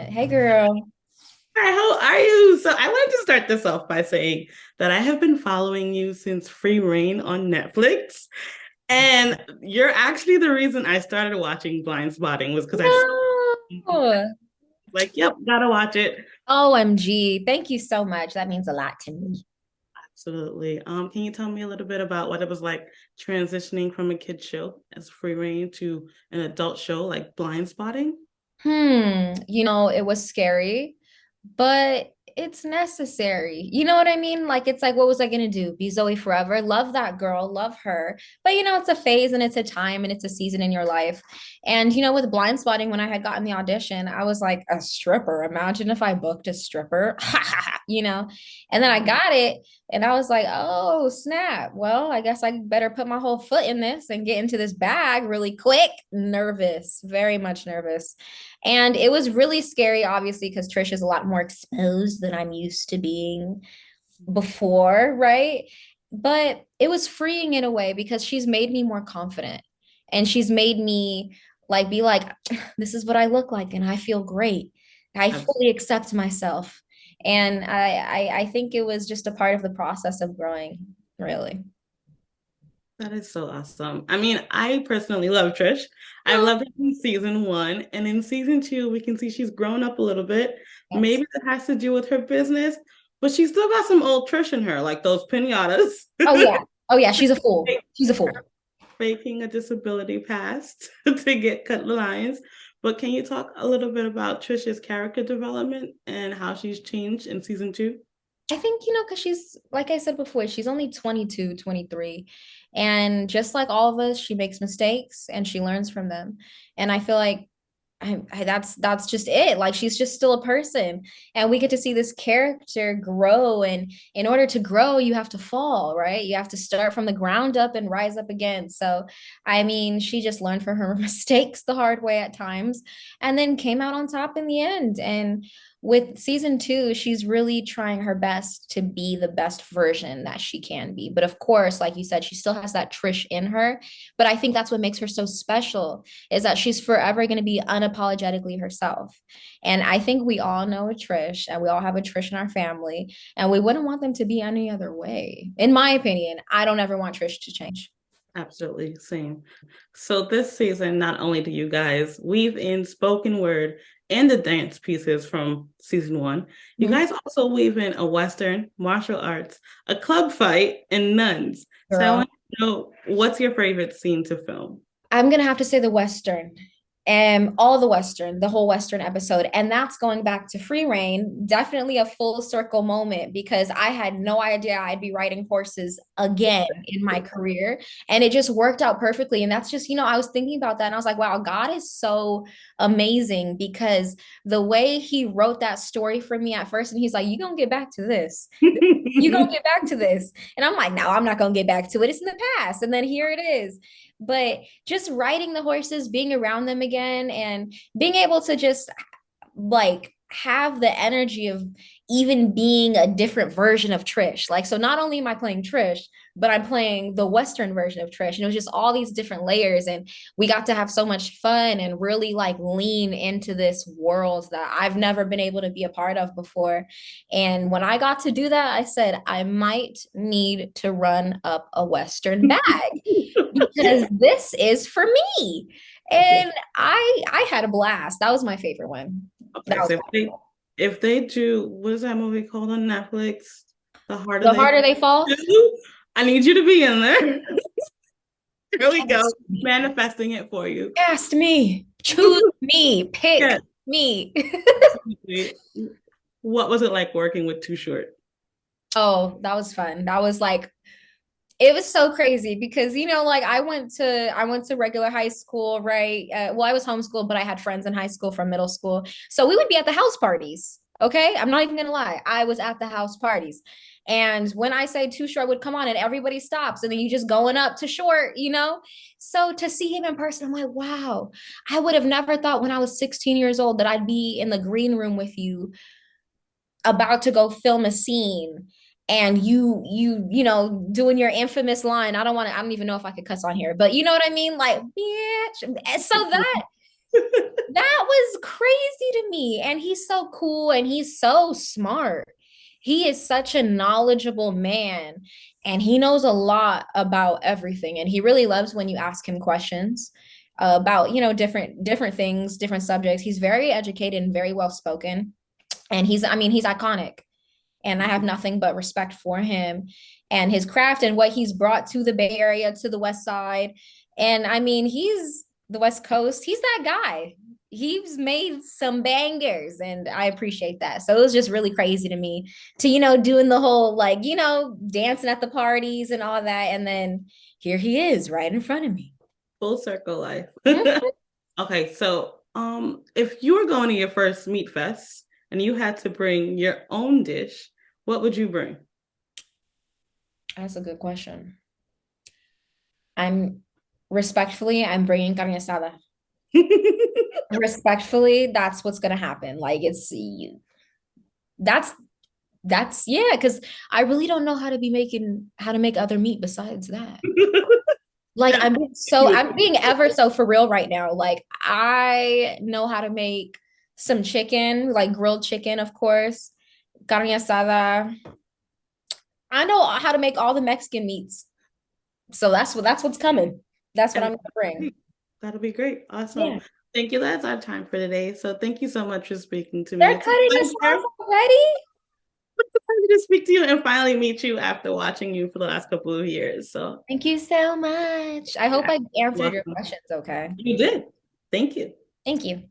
Hey girl. Hi, how are you? So I wanted to start this off by saying that I have been following you since Free Rein on Netflix. And you're actually the reason I started watching Blindspotting was because I saw No. like, yep, gotta watch it. OMG. Thank you so much. That means a lot to me. Absolutely. Can you tell me a little bit about what it was like transitioning from a kid show as Free Rein to an adult show like Blindspotting? It was scary, but it's necessary. You know what I mean? Like, it's like, what was I gonna do? Be Zoe forever? Love that girl, love her. But it's a phase and it's a time and it's a season in your life. And with Blind Spotting, when I had gotten the audition, I was like, a stripper. Imagine if I booked a stripper, And then I got it and I was like, oh, snap. Well, I guess I better put my whole foot in this and get into this bag really quick. Nervous, very much nervous. And it was really scary, obviously, because Trish is a lot more exposed than I'm used to being before, right? But it was freeing in a way because she's made me more confident and she's made me like be like, this is what I look like and I feel great. I fully accept myself. And I think it was just a part of the process of growing, really. That is so awesome. I mean, I personally love Trish. I've loved her in season one, and in season two, we can see she's grown up a little bit. Yes. Maybe that has to do with her business, but she's still got some old Trish in her, like those pinatas, Oh yeah. Oh yeah, she's a fool. She's a fool. faking a disability past to get cut lines. But can you talk a little bit about Trish's character development and how she's changed in season two? I think, because she's, like I said before, she's only 22, 23. And just like all of us, she makes mistakes and she learns from them. And I feel like that's just it. Like she's just still a person. And we get to see this character grow. And in order to grow, you have to fall, right? You have to start from the ground up and rise up again. So, I mean, she just learned from her mistakes the hard way at times and then came out on top in the end. And with season two, she's really trying her best to be the best version that she can be. But of course, like you said, she still has that Trish in her. But I think that's what makes her so special is that she's forever going to be unapologetically herself. And I think we all know a Trish and we all have a Trish in our family. And we wouldn't want them to be any other way. In my opinion, I don't ever want Trish to change. Absolutely, same. So this season, not only do you guys weave in spoken word and the dance pieces from season one, you Mhm. guys also weave in a Western, martial arts, a club fight, and nuns. So I Girl. want to know what's your favorite scene to film? I'm gonna have to say the Western. All the Western, the whole Western episode. And that's going back to Free Reign, definitely a full circle moment because I had no idea I'd be riding horses again in my career. And it just worked out perfectly. And that's just, I was thinking about that and I was like, wow, God is so amazing because the way he wrote that story for me at first, and he's like, you're gonna get back to this. You're gonna get back to this. And I'm like, no, I'm not gonna get back to it. It's in the past. And then here it is. But just riding the horses, being around them again, and being able to just like have the energy of even being a different version of Trish. Like, so not only am I playing Trish, but I'm playing the Western version of Trish. And it was just all these different layers. And we got to have so much fun and really like lean into this world that I've never been able to be a part of before. And when I got to do that, I said, I might need to run up a Western bag because this is for me. And I had a blast. That was my favorite one. That Okay, was so if they do, what is that movie called on Netflix? The Harder The They Harder They Fall. Do, I need you to be in there. Here we go, Cast me. manifesting it for you. Cast me. Choose me. Pick Yes, me. absolutely. What was it like working with Too Short? Oh, that was fun. That was like it was so crazy because like I went to regular high school, right? Well, I was homeschooled, but I had friends in high school from middle school, so we would be at the house parties. Okay, I'm not even gonna lie, I was at the house parties, and when I say Too Short would come on, and everybody stops, and then you just going up to Short. So to see him in person, I'm like, wow, I would have never thought when I was 16 years old that I'd be in the green room with you about to go film a scene and doing your infamous line. I don't even know if I could cuss on here, but you know what I mean, like bitch. So That was crazy to me. And he's so cool and he's so smart. He is such a knowledgeable man and he knows a lot about everything. And he really loves when you ask him questions about, different things, different subjects. He's very educated and very well spoken. And he's iconic. And I have nothing but respect for him and his craft and what he's brought to the Bay Area, to the West Side. And I mean, he's the West Coast. He's that guy. He's made some bangers and I appreciate that. So it was just really crazy to me to, doing the whole like, dancing at the parties and all that. And then here he is right in front of me. Full circle life. Mhm. Okay, so if you were going to your first meat fest and you had to bring your own dish, what would you bring? That's a good question. I'm I'm bringing carne asada. Respectfully, that's what's gonna happen. Like that's yeah, because I really don't know how to make other meat besides that. Like I'm being ever so for real right now. Like I know how to make some chicken, like grilled chicken, of course, carne asada. I know how to make all the Mexican meats. So that's what's coming. That's what I'm gonna bring. That'll be great. Awesome. Yeah. Thank you. That's our time for today. So thank you so much for speaking to me. They're It's a cutting us pleasure off already. to speak to you and finally meet you after watching you for the last couple of years. So Thank you so much. I hope yeah, I answered your welcome. questions okay. You did. Thank you. Thank you.